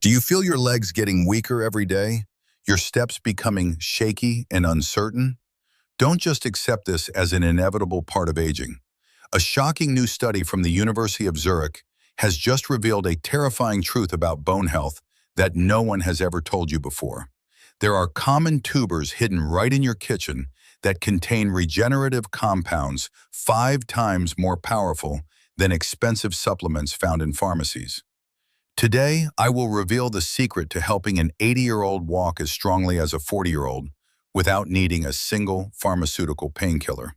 Do you feel your legs getting weaker every day? Your steps becoming shaky and uncertain? Don't just accept this as an inevitable part of aging. A shocking new study from the University of Zurich has just revealed a terrifying truth about bone health that no one has ever told you before. There are common tubers hidden right in your kitchen that contain regenerative compounds 5 times more powerful than expensive supplements found in pharmacies. Today, I will reveal the secret to helping an 80-year-old walk as strongly as a 40-year-old without needing a single pharmaceutical painkiller.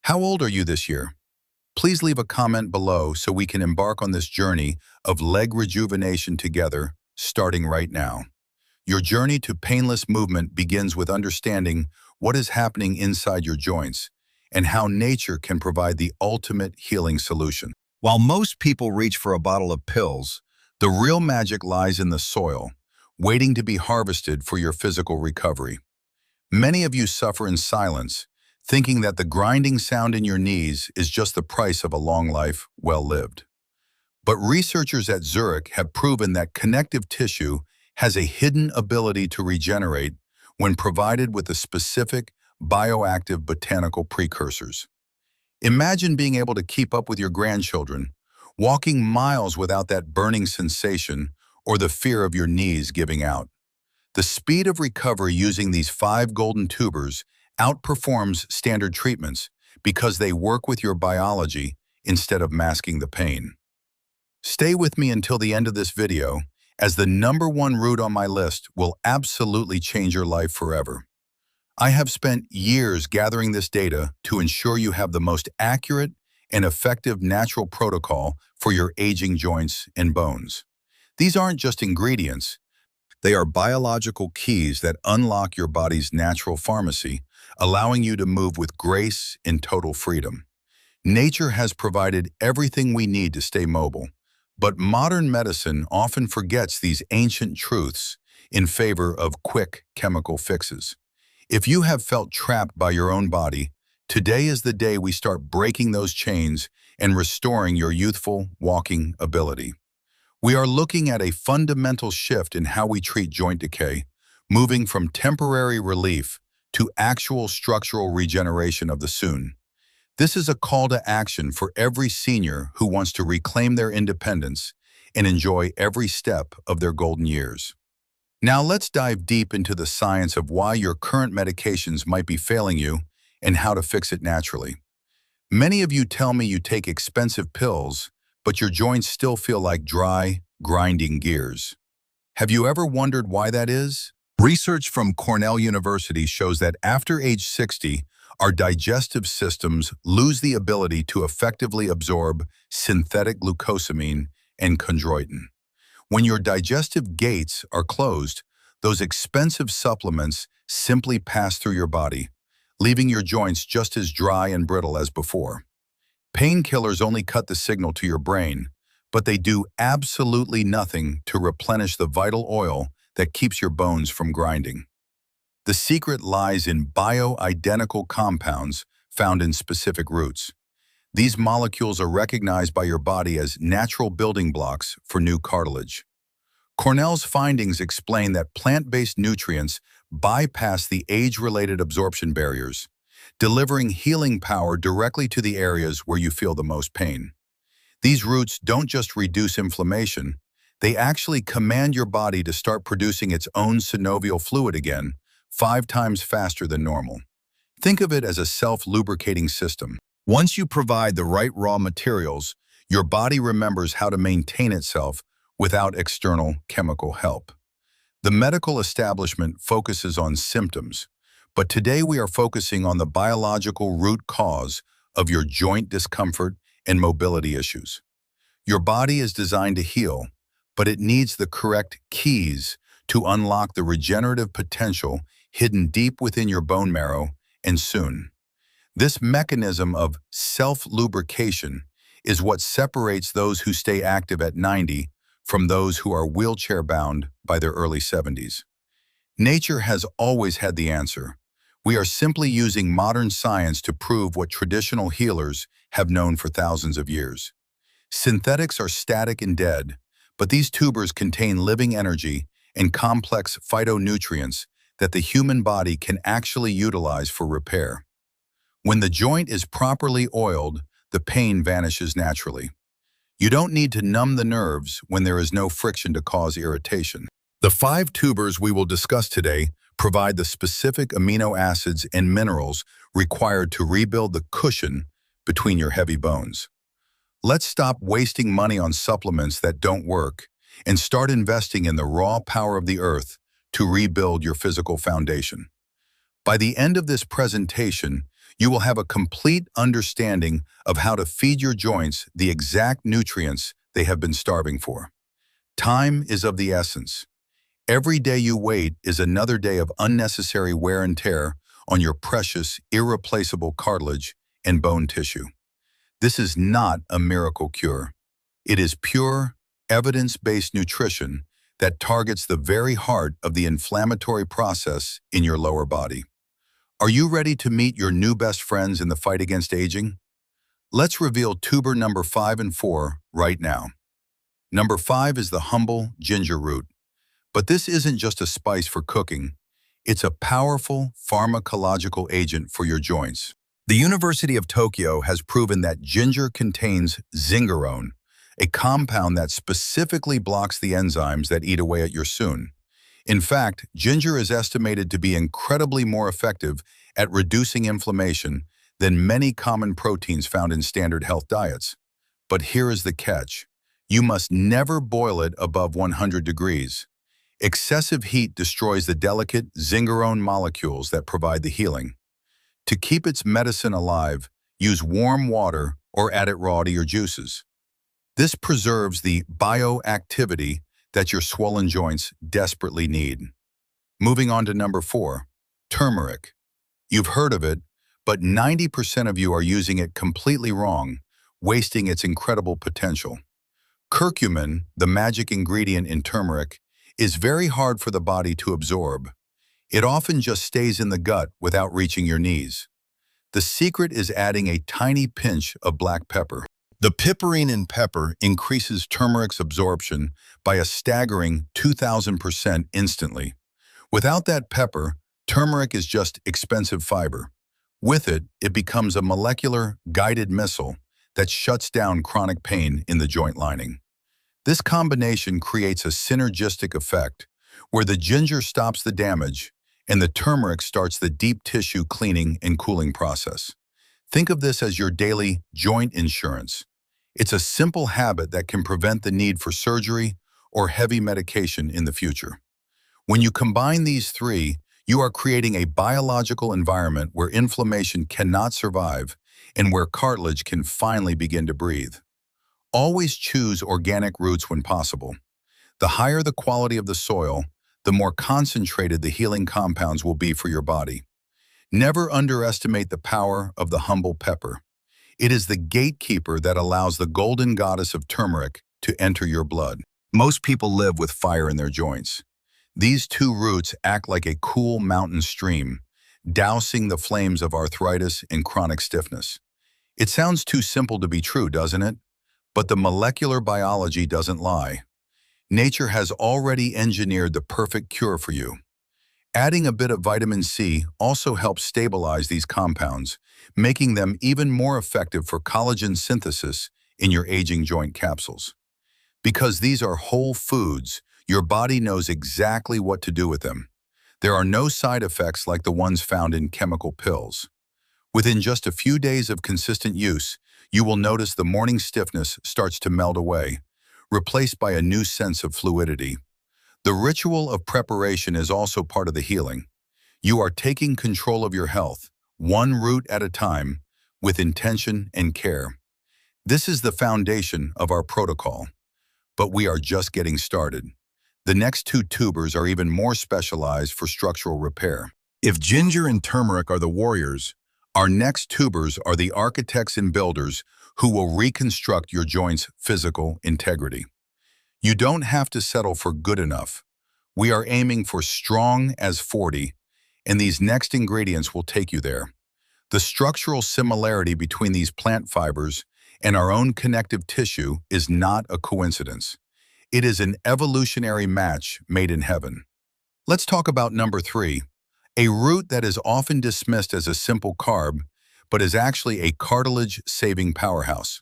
How old are you this year? Please leave a comment below so we can embark on this journey of leg rejuvenation together, starting right now. Your journey to painless movement begins with understanding what is happening inside your joints and how nature can provide the ultimate healing solution. While most people reach for a bottle of pills, the real magic lies in the soil, waiting to be harvested for your physical recovery. Many of you suffer in silence, thinking that the grinding sound in your knees is just the price of a long life well lived. But researchers at Zurich have proven that connective tissue has a hidden ability to regenerate when provided with a specific bioactive botanical precursors. Imagine being able to keep up with your grandchildren, walking miles without that burning sensation or the fear of your knees giving out. The speed of recovery using these 5 golden tubers outperforms standard treatments because they work with your biology instead of masking the pain. Stay with me until the end of this video, as the #1 root on my list will absolutely change your life forever. I have spent years gathering this data to ensure you have the most accurate and effective natural protocol for your aging joints and bones. These aren't just ingredients. They are biological keys that unlock your body's natural pharmacy, allowing you to move with grace and total freedom. Nature has provided everything we need to stay mobile, but modern medicine often forgets these ancient truths in favor of quick chemical fixes. If you have felt trapped by your own body, today is the day we start breaking those chains and restoring your youthful walking ability. We are looking at a fundamental shift in how we treat joint decay, moving from temporary relief to actual structural regeneration of the soon. This is a call to action for every senior who wants to reclaim their independence and enjoy every step of their golden years. Now let's dive deep into the science of why your current medications might be failing you and how to fix it naturally. Many of you tell me you take expensive pills, but your joints still feel like dry, grinding gears. Have you ever wondered why that is? Research from Cornell University shows that after age 60, our digestive systems lose the ability to effectively absorb synthetic glucosamine and chondroitin. When your digestive gates are closed, those expensive supplements simply pass through your body, leaving your joints just as dry and brittle as before. Painkillers only cut the signal to your brain, but they do absolutely nothing to replenish the vital oil that keeps your bones from grinding. The secret lies in bioidentical compounds found in specific roots. These molecules are recognized by your body as natural building blocks for new cartilage. Cornell's findings explain that plant-based nutrients bypass the age-related absorption barriers, delivering healing power directly to the areas where you feel the most pain. These roots don't just reduce inflammation, they actually command your body to start producing its own synovial fluid again, 5 times faster than normal. Think of it as a self-lubricating system. Once you provide the right raw materials, your body remembers how to maintain itself without external chemical help. The medical establishment focuses on symptoms, but today we are focusing on the biological root cause of your joint discomfort and mobility issues. Your body is designed to heal, but it needs the correct keys to unlock the regenerative potential hidden deep within your bone marrow, and soon. This mechanism of self-lubrication is what separates those who stay active at 90 from those who are wheelchair-bound by their early 70s. Nature has always had the answer. We are simply using modern science to prove what traditional healers have known for thousands of years. Synthetics are static and dead, but these tubers contain living energy and complex phytonutrients that the human body can actually utilize for repair. When the joint is properly oiled, the pain vanishes naturally. You don't need to numb the nerves when there is no friction to cause irritation. The 5 tubers we will discuss today provide the specific amino acids and minerals required to rebuild the cushion between your heavy bones. Let's stop wasting money on supplements that don't work and start investing in the raw power of the earth to rebuild your physical foundation. By the end of this presentation, you will have a complete understanding of how to feed your joints the exact nutrients they have been starving for. Time is of the essence. Every day you wait is another day of unnecessary wear and tear on your precious, irreplaceable cartilage and bone tissue. This is not a miracle cure. It is pure, evidence-based nutrition that targets the very heart of the inflammatory process in your lower body. Are you ready to meet your new best friends in the fight against aging? Let's reveal tuber number 5 and 4 right now. Number 5 is the humble ginger root. But this isn't just a spice for cooking. It's a powerful pharmacological agent for your joints. The University of Tokyo has proven that ginger contains zingerone, a compound that specifically blocks the enzymes that eat away at your sun. In fact, ginger is estimated to be incredibly more effective at reducing inflammation than many common proteins found in standard health diets. But here is the catch. You must never boil it above 100 degrees. Excessive heat destroys the delicate zingerone molecules that provide the healing. To keep its medicine alive, use warm water or add it raw to your juices. This preserves the bioactivity that your swollen joints desperately need. Moving on to number 4, turmeric. You've heard of it, but 90% of you are using it completely wrong, wasting its incredible potential. Curcumin, the magic ingredient in turmeric, is very hard for the body to absorb. It often just stays in the gut without reaching your knees. The secret is adding a tiny pinch of black pepper. The piperine in pepper increases turmeric's absorption by a staggering 2,000% instantly. Without that pepper, turmeric is just expensive fiber. With it, it becomes a molecular guided missile that shuts down chronic pain in the joint lining. This combination creates a synergistic effect where the ginger stops the damage and the turmeric starts the deep tissue cleaning and cooling process. Think of this as your daily joint insurance. It's a simple habit that can prevent the need for surgery or heavy medication in the future. When you combine these 3, you are creating a biological environment where inflammation cannot survive and where cartilage can finally begin to breathe. Always choose organic roots when possible. The higher the quality of the soil, the more concentrated the healing compounds will be for your body. Never underestimate the power of the humble pepper. It is the gatekeeper that allows the golden goddess of turmeric to enter your blood. Most people live with fire in their joints. These 2 roots act like a cool mountain stream, dousing the flames of arthritis and chronic stiffness. It sounds too simple to be true, doesn't it? But the molecular biology doesn't lie. Nature has already engineered the perfect cure for you. Adding a bit of vitamin C also helps stabilize these compounds, making them even more effective for collagen synthesis in your aging joint capsules. Because these are whole foods, your body knows exactly what to do with them. There are no side effects like the ones found in chemical pills. Within just a few days of consistent use, you will notice the morning stiffness starts to melt away, replaced by a new sense of fluidity. The ritual of preparation is also part of the healing. You are taking control of your health, one root at a time, with intention and care. This is the foundation of our protocol. But we are just getting started. The next 2 tubers are even more specialized for structural repair. If ginger and turmeric are the warriors, our next tubers are the architects and builders who will reconstruct your joint's physical integrity. You don't have to settle for good enough. We are aiming for strong as 40, and these next ingredients will take you there. The structural similarity between these plant fibers and our own connective tissue is not a coincidence. It is an evolutionary match made in heaven. Let's talk about number 3, a root that is often dismissed as a simple carb, but is actually a cartilage-saving powerhouse.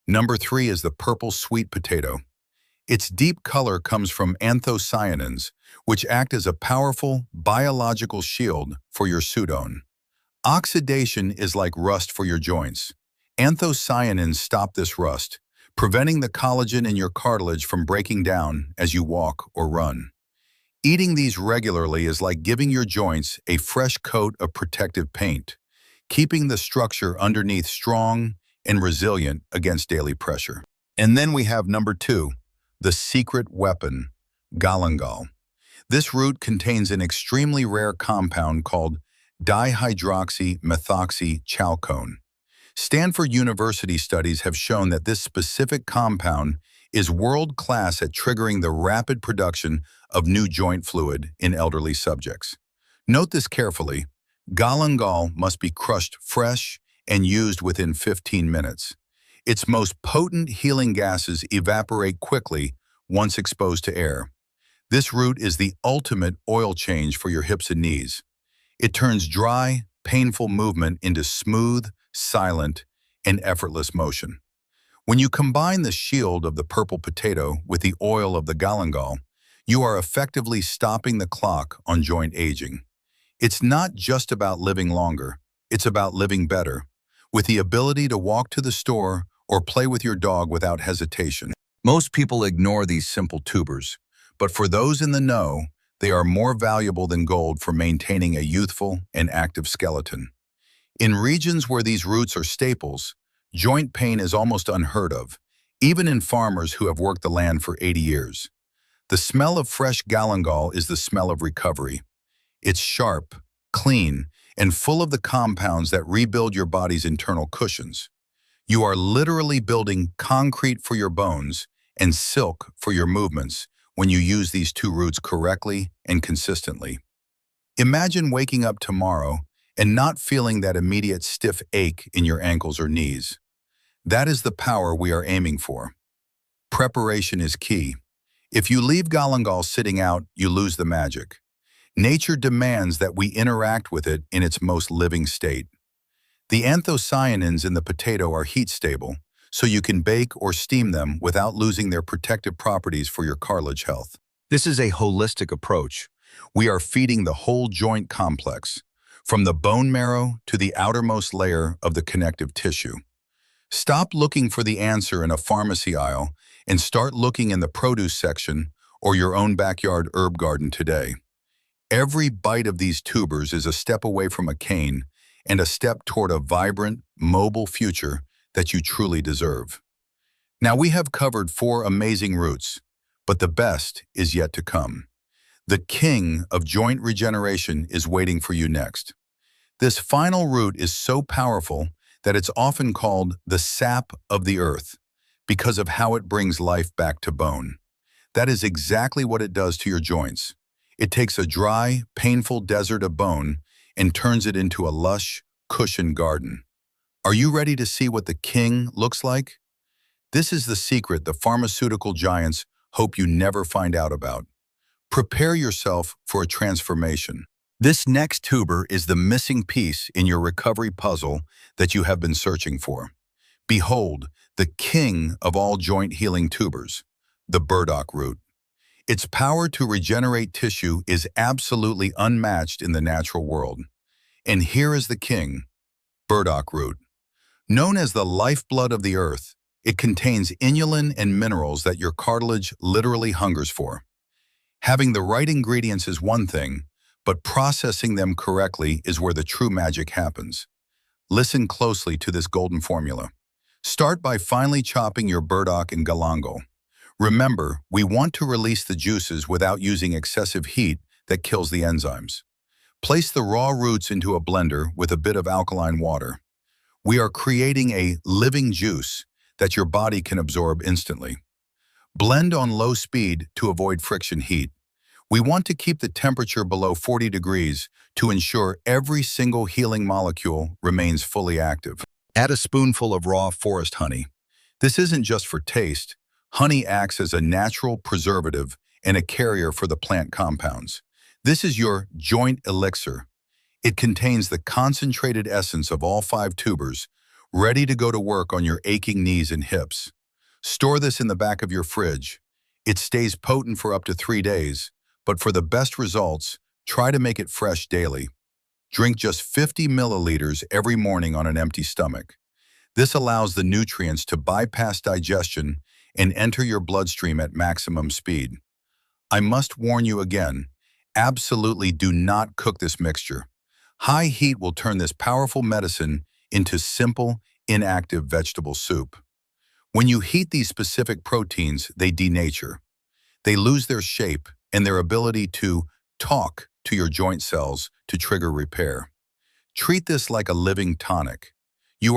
Number 3 is the purple sweet potato. Its deep color comes from anthocyanins, which act as a powerful biological shield for your sudone. Oxidation is like rust for your joints. Anthocyanins stop this rust, preventing the collagen in your cartilage from breaking down as you walk or run. Eating these regularly is like giving your joints a fresh coat of protective paint, keeping the structure underneath strong and resilient against daily pressure. And then we have number 2, the secret weapon, galangal. This root contains an extremely rare compound called dihydroxymethoxychalcone. Stanford University studies have shown that this specific compound is world-class at triggering the rapid production of new joint fluid in elderly subjects. Note this carefully. Galangal must be crushed fresh and used within 15 minutes. Its most potent healing gases evaporate quickly once exposed to air. This root is the ultimate oil change for your hips and knees. It turns dry, painful movement into smooth, silent, and effortless motion. When you combine the shield of the purple potato with the oil of the galangal, you are effectively stopping the clock on joint aging. It's not just about living longer, it's about living better, with the ability to walk to the store or play with your dog without hesitation. Most people ignore these simple tubers, but for those in the know, they are more valuable than gold for maintaining a youthful and active skeleton. In regions where these roots are staples, joint pain is almost unheard of, even in farmers who have worked the land for 80 years. The smell of fresh galangal is the smell of recovery. It's sharp, clean, and full of the compounds that rebuild your body's internal cushions. You are literally building concrete for your bones and silk for your movements when you use these 2 roots correctly and consistently. Imagine waking up tomorrow and not feeling that immediate stiff ache in your ankles or knees. That is the power we are aiming for. Preparation is key. If you leave galangal sitting out, you lose the magic. Nature demands that we interact with it in its most living state. The anthocyanins in the potato are heat stable, so you can bake or steam them without losing their protective properties for your cartilage health. This is a holistic approach. We are feeding the whole joint complex, from the bone marrow to the outermost layer of the connective tissue. Stop looking for the answer in a pharmacy aisle and start looking in the produce section or your own backyard herb garden today. Every bite of these tubers is a step away from a cane and a step toward a vibrant, mobile future that you truly deserve. Now we have covered 4 amazing roots, but the best is yet to come. The king of joint regeneration is waiting for you next. This final root is so powerful that it's often called the sap of the earth because of how it brings life back to bone. That is exactly what it does to your joints. It takes a dry, painful desert of bone and turns it into a lush, cushioned garden. Are you ready to see what the king looks like? This is the secret the pharmaceutical giants hope you never find out about. Prepare yourself for a transformation. This next tuber is the missing piece in your recovery puzzle that you have been searching for. Behold, the king of all joint healing tubers, the burdock root. Its power to regenerate tissue is absolutely unmatched in the natural world. And here is the king, burdock root. Known as the lifeblood of the earth, it contains inulin and minerals that your cartilage literally hungers for. Having the right ingredients is one thing, but processing them correctly is where the true magic happens. Listen closely to this golden formula. Start by finely chopping your burdock and galangal. Remember, we want to release the juices without using excessive heat that kills the enzymes. Place the raw roots into a blender with a bit of alkaline water. We are creating a living juice that your body can absorb instantly. Blend on low speed to avoid friction heat. We want to keep the temperature below 40 degrees to ensure every single healing molecule remains fully active. Add a spoonful of raw forest honey. This isn't just for taste. Honey acts as a natural preservative and a carrier for the plant compounds. This is your joint elixir. It contains the concentrated essence of all 5 tubers, ready to go to work on your aching knees and hips. Store this in the back of your fridge. It stays potent for up to 3 days, but for the best results, try to make it fresh daily. Drink just 50 milliliters every morning on an empty stomach. This allows the nutrients to bypass digestion and enter your bloodstream at maximum speed. I must warn you again, absolutely do not cook this mixture. High heat will turn this powerful medicine into simple, inactive vegetable soup. When you heat these specific proteins, they denature. They lose their shape and their ability to talk to your joint cells to trigger repair. Treat this like a living tonic.